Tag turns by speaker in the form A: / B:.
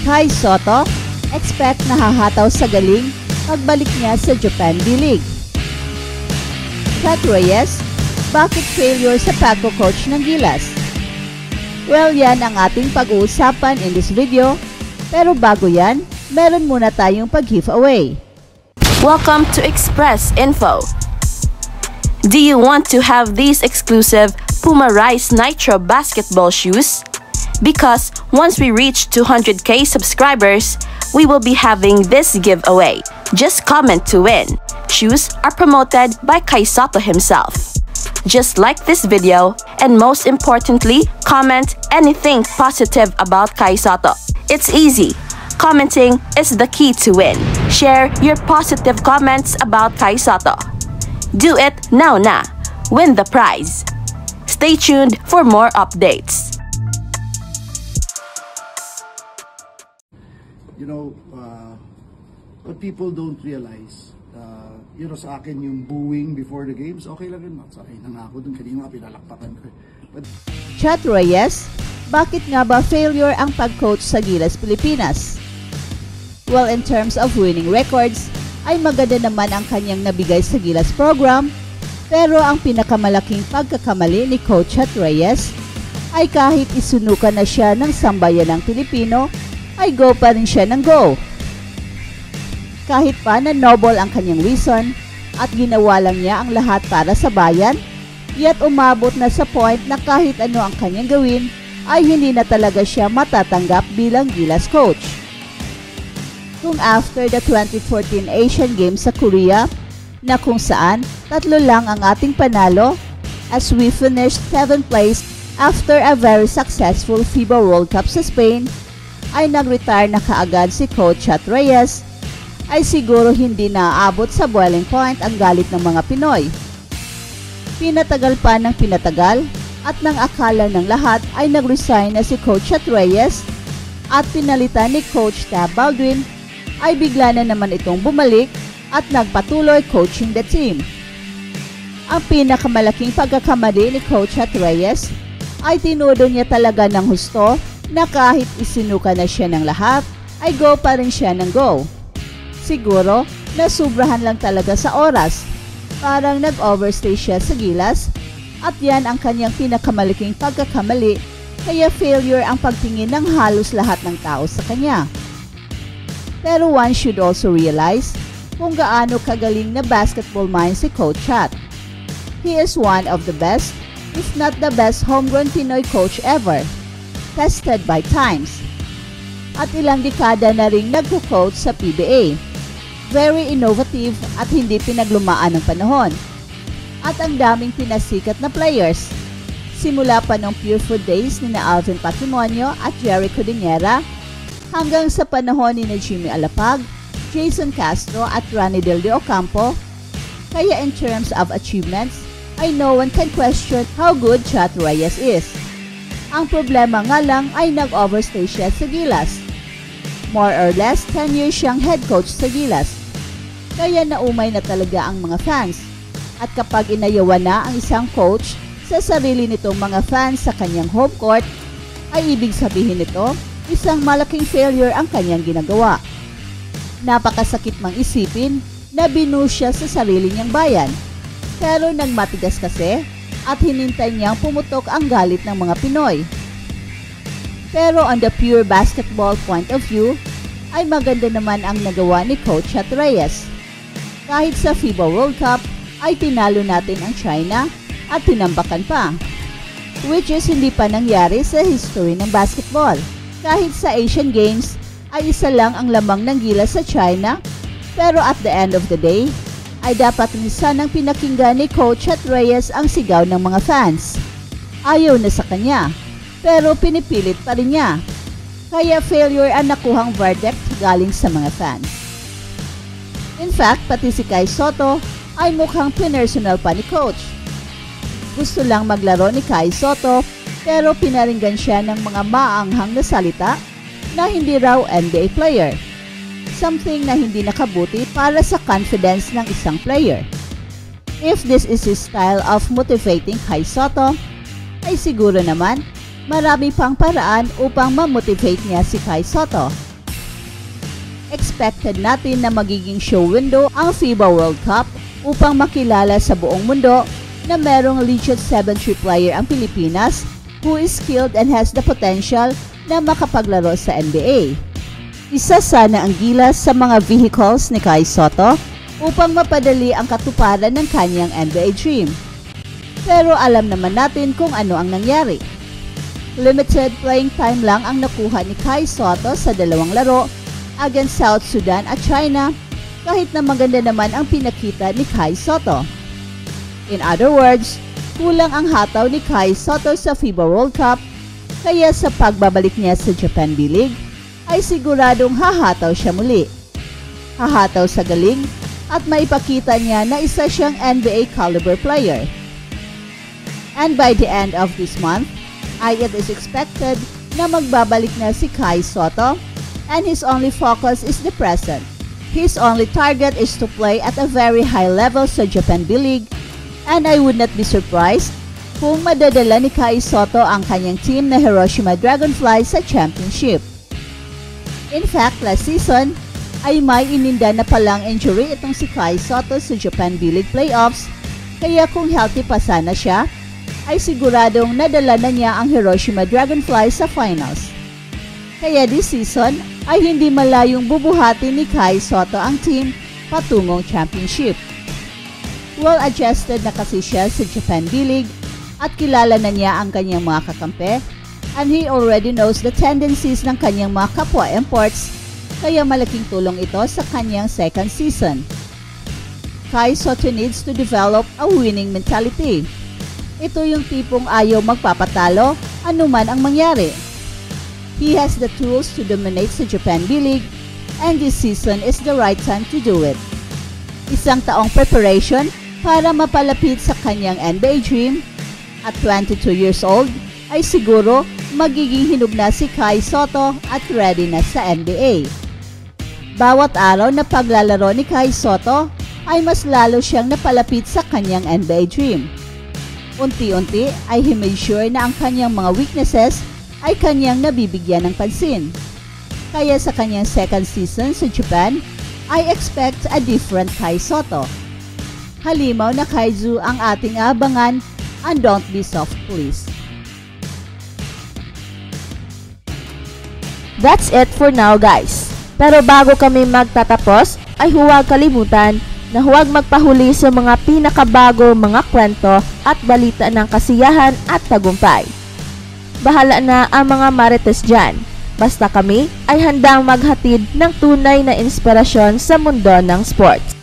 A: Kai Sotto, expect na hahataw sa galing pagbalik niya sa Japan D-League. Chat Reyes, bakit failure sa pagko-coach ng Gilas? Well, yan ang ating pag-uusapan in this video. Pero bago yan, meron muna tayong pag-giveaway.
B: Welcome to Express Info. Do you want to have these exclusive Puma Rise Nitro basketball shoes? Because once we reach 200k subscribers, we will be having this giveaway. Just comment to win. Shoes are promoted by Kai Sotto himself. Just like this video, and most importantly, comment anything positive about Kai Sotto. It's easy. Commenting is the key to win. Share your positive comments about Kai Sotto. Do it now na. Win the prize. Stay tuned for more updates.
C: You know, what people don't realize, sa akin yung booing before the games, okay lang yun. Sakay na nga ako dun, kanina nga pinalakpakan ko.
A: Chat Reyes, bakit nga ba failure ang pag-coach sa Gilas Pilipinas? Well, in terms of winning records, ay maganda naman ang kanyang nabigay sa Gilas program, pero ang pinakamalaking pagkakamali ni Coach Chat Reyes ay kahit isunukan na siya ng sambayan ng Pilipino, ay go pa rin siya ng go. Kahit pa na noble ang kanyang reason at ginawa lang niya ang lahat para sa bayan, yet umabot na sa point na kahit ano ang kanyang gawin ay hindi na talaga siya matatanggap bilang Gilas coach. Kung after the 2014 Asian Games sa Korea, na kung saan 3 lang ang ating panalo as we finished 7th place after a very successful FIBA World Cup sa Spain, ay nag-retire na kaagad si Coach Chat Reyes, ay siguro hindi naaabot sa boiling point ang galit ng mga Pinoy. Pinatagal pa ng pinatagal at nang akala ng lahat ay nag-resign na si Coach Chat Reyes at pinalitan ni Coach Tab Baldwin, ay bigla na naman itong bumalik at nagpatuloy coaching the team. Ang pinakamalaking pagkakamali ni Coach Chat Reyes ay tinudo niya talaga ng husto na kahit isinuka na siya ng lahat, ay go pa rin siya ng go. Siguro, nasubrahan lang talaga sa oras. Parang nag-overstay siya sa Gilas at yan ang kanyang pinakamalaking pagkakamali, kaya failure ang pagtingin ng halos lahat ng tao sa kanya. Pero one should also realize kung gaano kagaling na basketball mind si Coach Chat. He is one of the best, if not the best homegrown Pinoy coach ever, tested by times. At ilang dekada na ring nagko-coach sa PBA. Very innovative at hindi pinaglumaan ng panahon. At ang daming pinasikat na players. Simula pa ng Pure Food days ni na Alvin Patrimonio at Jerry Codinera, hanggang sa panahon ni na Jimmy Alapag, Jason Castro at Ronnie Del de Ocampo. Kaya in terms of achievements, ay no one can question how good Chat Reyes is. Ang problema nga lang ay nag-overstay siya sa Gilas. More or less 10 years siyang head coach sa Gilas. Kaya naumay na talaga ang mga fans. At kapag inayawan na ang isang coach sa sarili nitong mga fans sa kanyang home court, ay ibig sabihin nito, isang malaking failure ang kanyang ginagawa. Napakasakit mang isipin na binu siya sa sarili niyang bayan. Pero nagmatigas kasi at hinintay niyang pumutok ang galit ng mga Pinoy. Pero on the pure basketball point of view, ay maganda naman ang nagawa ni Coach Chat Reyes. Kahit sa FIBA World Cup, ay tinalo natin ang China at tinambakan pa. Which is hindi pa nangyari sa history ng basketball. Kahit sa Asian Games, ay isa lang ang lamang ng Gilas sa China, pero at the end of the day, ay dapat rin sanang pinakinggan ni Coach Chat Reyes ang sigaw ng mga fans. Ayaw na sa kanya, pero pinipilit pa rin niya. Kaya failure ang nakuhang verdict galing sa mga fans. In fact, pati si Kai Sotto ay mukhang pinersonal pa ni Coach. Gusto lang maglaro ni Kai Sotto, pero pinaringgan siya ng mga maanghang na salita na hindi raw NBA player. Something na hindi nakabuti para sa confidence ng isang player. If this is his style of motivating Kai Sotto, ay siguro naman marami pang paraan upang ma-motivate niya si Kai Sotto. expected natin na magiging show window ang FIBA World Cup upang makilala sa buong mundo na merong legit 7-3 player ang Pilipinas who is skilled and has the potential na makapaglaro sa NBA. Isa sana ang gilas sa mga vehicles ni Kai Sotto upang mapadali ang katuparan ng kanyang NBA dream. Pero alam naman natin kung ano ang nangyari. Limited playing time lang ang nakuha ni Kai Sotto sa 2 laro against South Sudan at China kahit na maganda naman ang pinakita ni Kai Sotto. In other words, kulang ang hataw ni Kai Sotto sa FIBA World Cup kaya sa pagbabalik niya sa Japan B-League ay siguradong hahataw siya muli. Hahataw sa galing at maipakita niya na isa siyang NBA caliber player. And by the end of this month, it is expected na magbabalik na si Kai Sotto and his only focus is the present. His only target is to play at a very high level sa Japan B-League and I would not be surprised kung madadala ni Kai Sotto ang kanyang team na Hiroshima Dragonfly sa championship. In fact, last season ay may ininda na palang injury itong si Kai Sotto sa Japan B-League playoffs kaya kung healthy pa sana siya, ay siguradong nadala na niya ang Hiroshima Dragonfly sa finals. Kaya this season ay hindi malayong bubuhatin ni Kai Sotto ang team patungong championship. Well-adjusted na kasi siya sa Japan B-League at kilala na niya ang kanyang mga kakampi and he already knows the tendencies ng kanyang mga kapwa imports kaya malaking tulong ito sa kanyang second season. Kai Sotto needs to develop a winning mentality. Ito yung tipong ayaw magpapatalo anuman ang mangyari. He has the tools to dominate sa Japan B-League and this season is the right time to do it. Isang taong preparation para mapalapit sa kanyang NBA dream. At 22 years old ay siguro magiging hinug na si Kai Sotto at ready na sa NBA. Bawat araw na paglalaro ni Kai Sotto ay mas lalo siyang napalapit sa kanyang NBA dream. Unti-unti ay he made sure na ang kanyang mga weaknesses ay kanyang nabibigyan ng pansin. Kaya sa kanyang second season sa Japan, I expect a different Kai Sotto. Halimaw na Kaiju ang ating abangan and don't be soft please.
B: That's it for now guys. Pero bago kami magtatapos ay huwag kalimutan na huwag magpahuli sa mga pinakabago mga kwento at balita ng kasiyahan at tagumpay. Bahala na ang mga marites dyan. Basta kami ay handang maghatid ng tunay na inspirasyon sa mundo ng sports.